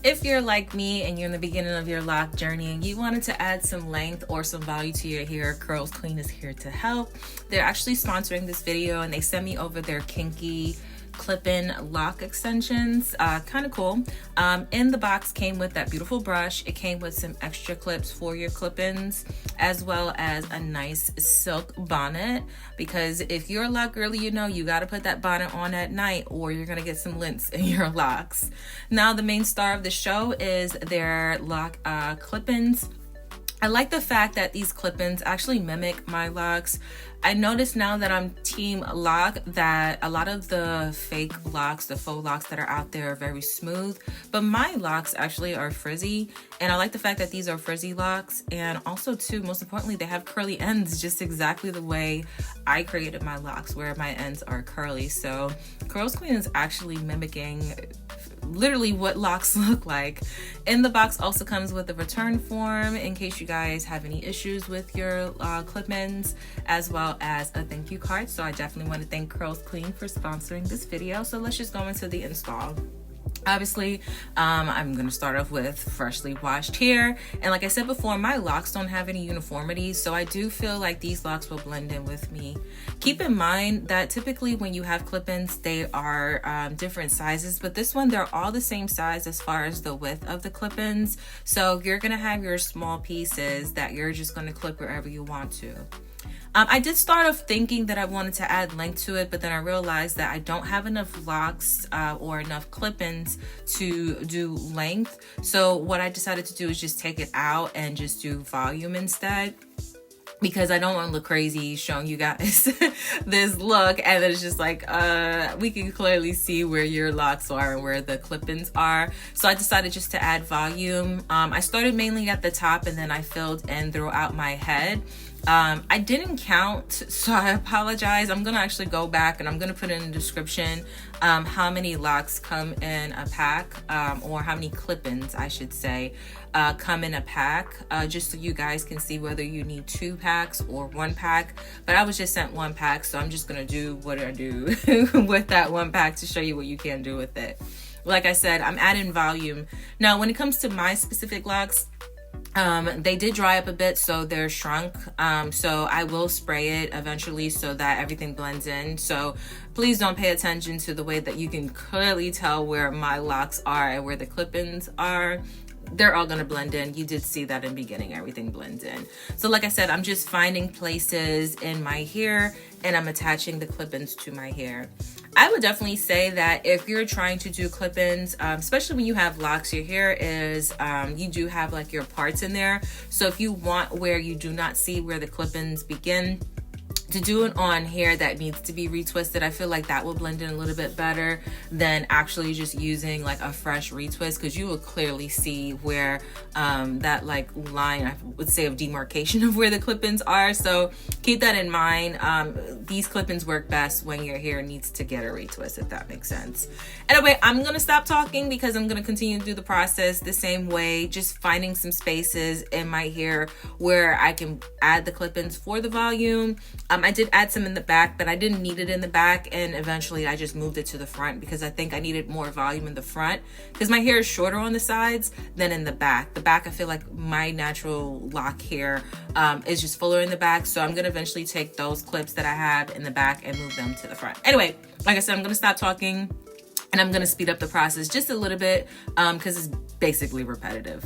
If you're like me and you're in the beginning of your lock journey and you wanted to add some length or some value to your hair, CurlsQueen is here to help. They're actually sponsoring this video and they sent me over their Kinky clip-in lock extensions. Kind of cool. In the box came with that beautiful brush. It came with some extra clips for your clip-ins, as well as a nice silk bonnet, because if you're a lock girly, you know you got to put that bonnet on at night or you're gonna get some lint in your locks. Now the main star of the show is their lock clip-ins. I like the fact that these clip-ins actually mimic my locks. I notice now that I'm team lock that a lot of the fake locks, the faux locks that are out there are very smooth, but my locks actually are frizzy. And I like the fact that these are frizzy locks. And also too, most importantly, they have curly ends just exactly the way I created my locks, where my ends are curly. So CurlsQueen is actually mimicking literally what locks look like. In the box also comes with a return form in case you guys have any issues with your clip-ins, as well as a thank you card. So I definitely want to thank CurlsQueen for sponsoring this video. So let's just go into the install. Obviously, I'm going to start off with freshly washed hair. And like I said before, my locks don't have any uniformity, so I do feel like these locks will blend in with me. Keep in mind that typically when you have clip-ins, they are different sizes, but this one, they're all the same size as far as the width of the clip-ins. So you're going to have your small pieces that you're just going to clip wherever you want to. I did start off thinking that I wanted to add length to it, but then I realized that I don't have enough locks or enough clip-ins to do length. So what I decided to do is just take it out and just do volume instead, because I don't want to look crazy showing you guys this look and it's just like we can clearly see where your locks are and where the clip-ins are. So I decided just to add volume. I started mainly at the top and then I filled in throughout my head. I didn't count, so I apologize. I'm gonna actually go back and I'm gonna put in the description how many locks come in a pack, or how many clip-ins I should say come in a pack, just so you guys can see whether you need 2 packs or 1 pack. But I was just sent 1 pack, so I'm just gonna do what I do with that 1 pack to show you what you can do with it. Like I said, I'm adding volume. Now when it comes to my specific locks, they did dry up a bit, so they're shrunk. So I will spray it eventually so that everything blends in. So please don't pay attention to the way that you can clearly tell where my locks are and where the clip-ins are. They're all gonna blend in. You did see that in the beginning, everything blends in. So like I said, I'm just finding places in my hair and I'm attaching the clip-ins to my hair. I would definitely say that if you're trying to do clip-ins, especially when you have locks, your hair is, you do have like your parts in there. So if you want where you do not see where the clip-ins begin, to do it on hair that needs to be retwisted, I feel like that will blend in a little bit better than actually just using like a fresh retwist, because you will clearly see where that like line, I would say, of demarcation of where the clip-ins are. So keep that in mind. These clip-ins work best when your hair needs to get a retwist, if that makes sense. Anyway, I'm gonna stop talking because I'm gonna continue to do the process the same way, just finding some spaces in my hair where I can add the clip-ins for the volume. I did add some in the back, but I didn't need it in the back, and eventually I just moved it to the front because I think I needed more volume in the front, because my hair is shorter on the sides than in the back. The back, I feel like my natural lock hair is just fuller in the back, so I'm gonna eventually take those clips that I have in the back and move them to the front. Anyway, like I said, I'm gonna stop talking and I'm gonna speed up the process just a little bit because it's basically repetitive.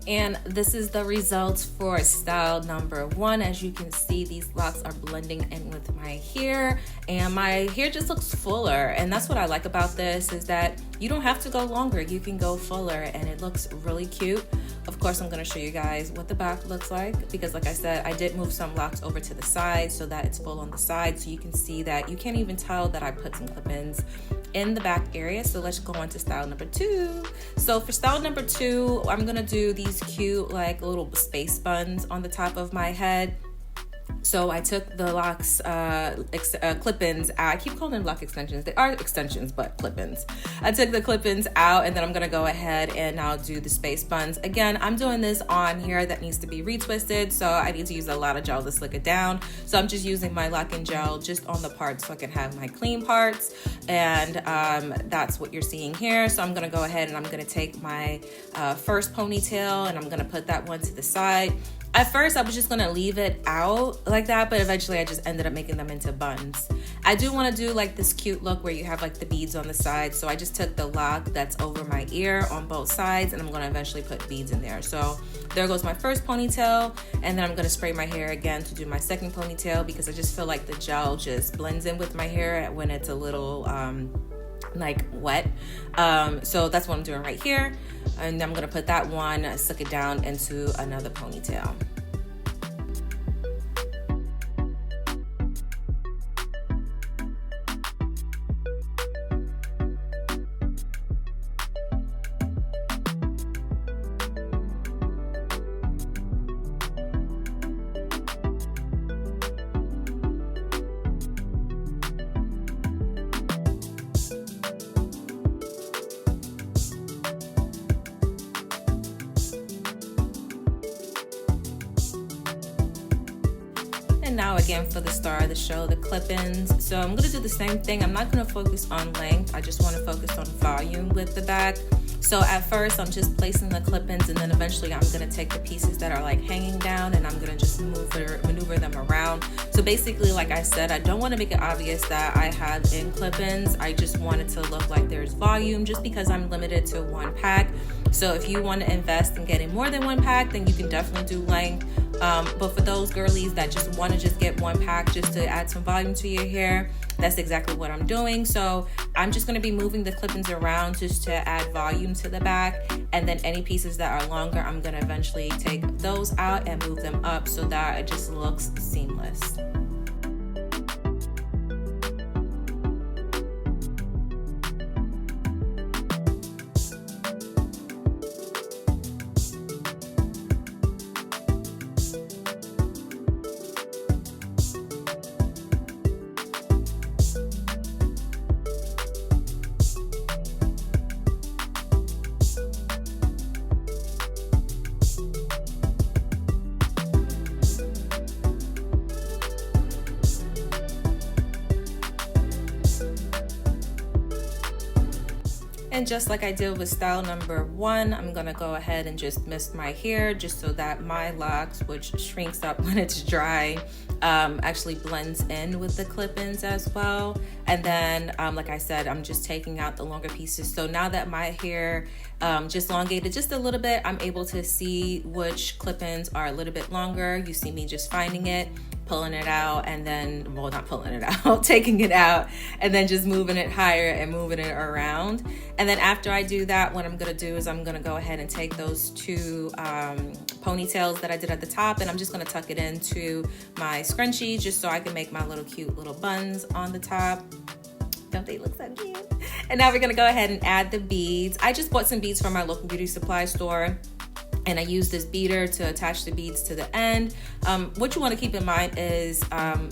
And this is the results for style number 1. As you can see, these locks are blending in with my hair, and my hair just looks fuller. And that's what I like about this, is that you don't have to go longer. You can go fuller, and it looks really cute. Of course, I'm gonna show you guys what the back looks like, because like I said, I did move some locks over to the side so that it's full on the side. So you can see that you can't even tell that I put some clip-ins in the back area. So let's go on to style number 2. So for style number 2, I'm gonna do these cute like little space buns on the top of my head. So I took the Locs clip-ins out. I keep calling them lock extensions. They are extensions, but clip-ins. I took the clip-ins out, and then I'm gonna go ahead and I'll do the space buns. Again, I'm doing this on hair that needs to be retwisted, so I need to use a lot of gel to slick it down. So I'm just using my lock-in gel just on the parts so I can have my clean parts, and that's what you're seeing here. So I'm gonna go ahead and I'm gonna take my first ponytail, and I'm gonna put that one to the side. At first, I was just gonna leave it out like that, but eventually I just ended up making them into buns. I do wanna do like this cute look where you have like the beads on the side. So I just took the lock that's over my ear on both sides, and I'm gonna eventually put beads in there. So there goes my first ponytail, and then I'm gonna spray my hair again to do my second ponytail, because I just feel like the gel just blends in with my hair when it's a little like wet. So that's what I'm doing right here. And I'm gonna put that one, suck it down into another ponytail. And now again for the star of the show, the clip-ins. So I'm gonna do the same thing. I'm not gonna focus on length. I just wanna focus on volume with the back. So at first I'm just placing the clip-ins, and then eventually I'm gonna take the pieces that are like hanging down, and I'm gonna just maneuver them around. So basically, like I said, I don't wanna make it obvious that I have in clip-ins. I just want it to look like there's volume, just because I'm limited to 1 pack. So if you wanna invest in getting more than 1 pack, then you can definitely do length. But for those girlies that just want to just get 1 pack just to add some volume to your hair, that's exactly what I'm doing. So I'm just going to be moving the clip-ins around just to add volume to the back, and then any pieces that are longer, I'm going to eventually take those out and move them up so that it just looks seamless. And just like I did with style number 1, I'm gonna go ahead and just mist my hair just so that my locks, which shrinks up when it's dry, actually blends in with the clip-ins as well. And then, like I said, I'm just taking out the longer pieces. So now that my hair just elongated just a little bit, I'm able to see which clip-ins are a little bit longer. You see me just finding it, pulling it out, and then, well, not pulling it out, taking it out, and then just moving it higher and moving it around. And then after I do that, what I'm gonna do is I'm gonna go ahead and take those 2 ponytails that I did at the top, and I'm just gonna tuck it into my scrunchie just so I can make my little cute little buns on the top. Don't they look so cute? And now we're gonna go ahead and add the beads. I just bought some beads from my local beauty supply store, and I use this beader to attach the beads to the end. What you want to keep in mind is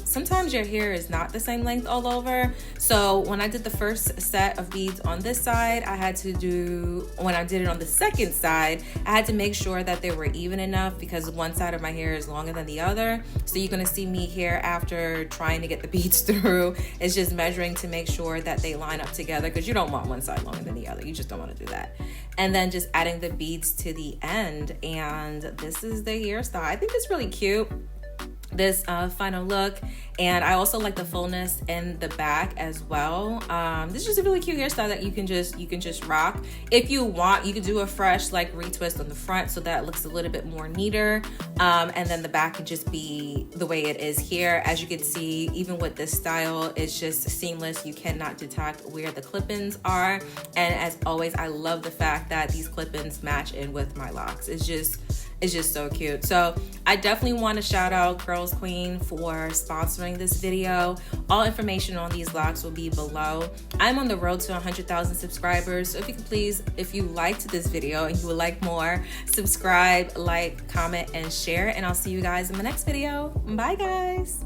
sometimes your hair is not the same length all over. So when I did the first set of beads on this side, when I did it on the second side, I had to make sure that they were even enough, because one side of my hair is longer than the other. So you're gonna see me here after trying to get the beads through, it's just measuring to make sure that they line up together, because you don't want one side longer than the other. You just don't want to do that. And then just adding the beads to the end. And this is the hairstyle. I think it's really cute. this final look. And I also like the fullness in the back as well. This is just a really cute hairstyle that you can just rock. If you want, you could do a fresh like retwist on the front so that it looks a little bit more neater, and then the back can just be the way it is here. As you can see, even with this style, it's just seamless. You cannot detect where the clip-ins are, and as always, I love the fact that these clip-ins match in with my locks. It's just so cute. So I definitely want to shout out CurlsQueen for sponsoring this video. All information on these locks will be below. I'm on the road to 100,000 subscribers, so if you could please, if you liked this video and you would like more, subscribe, like, comment, and share, and I'll see you guys in the next video. Bye guys.